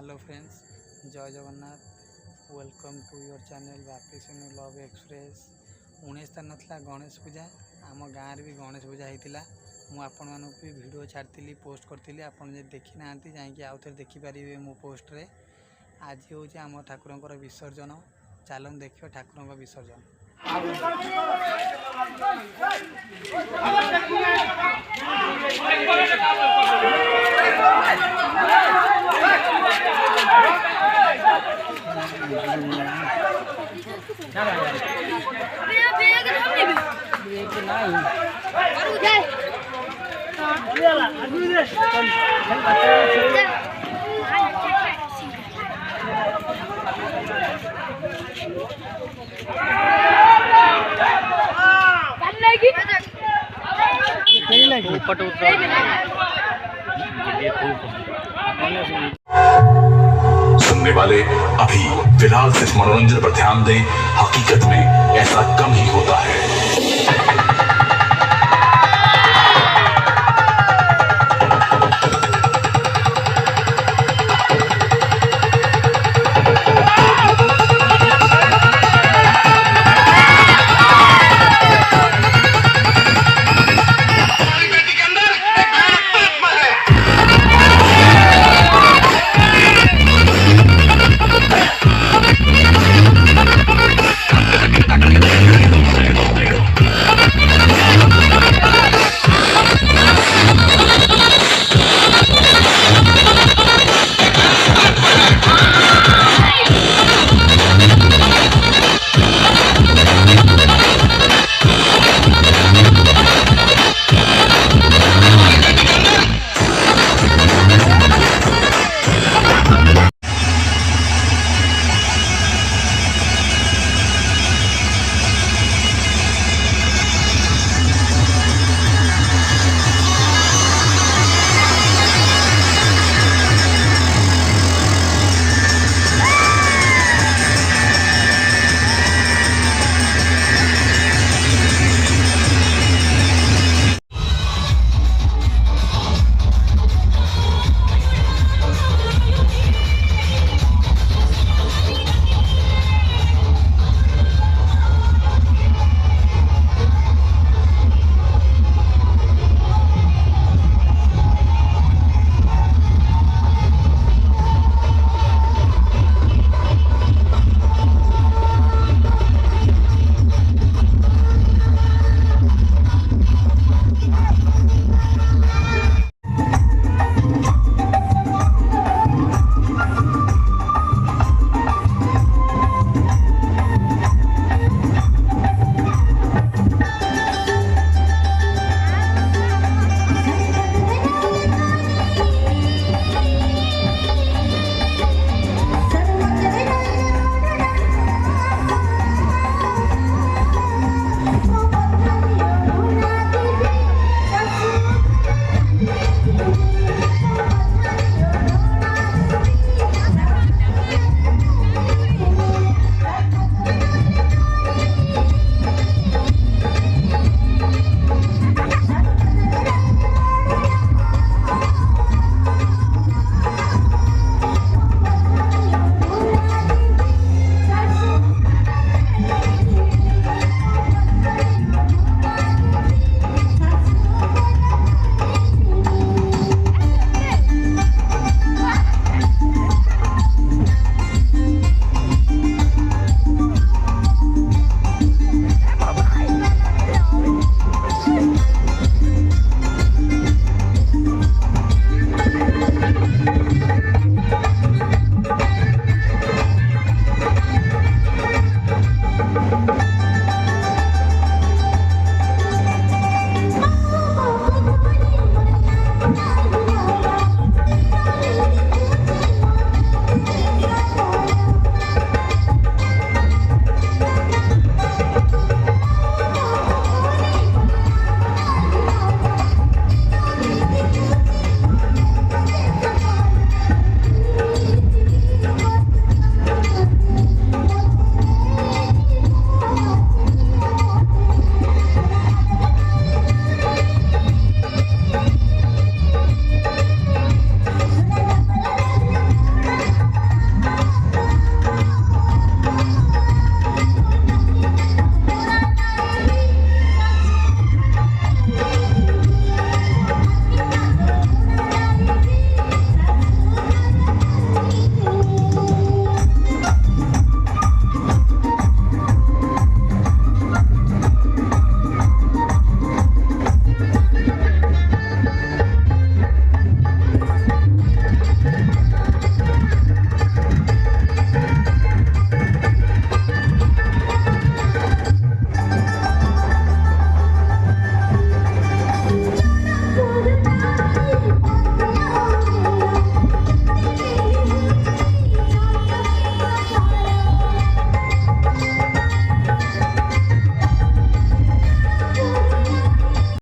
Hello friends, जय Jagannath. Welcome to your channel Bapi Sanu love express. 19 तारीख था गणेश पूजा। आम गाँव भी गणेश पूजा होता। मुझे भी वीडियो छाड़ी पोस्ट करी। आपड़ देखी ना जा आउ थे देखिपारे मो पोस्ट रे। आज हूँ आम ठाकुर विसर्जन। चलन देखिए ठाकुर विसर्जन। सुनने वाले अभी फिलहाल सिर्फ मनोरंजन पर ध्यान दें। हकीकत में ऐसा कम ही होता है।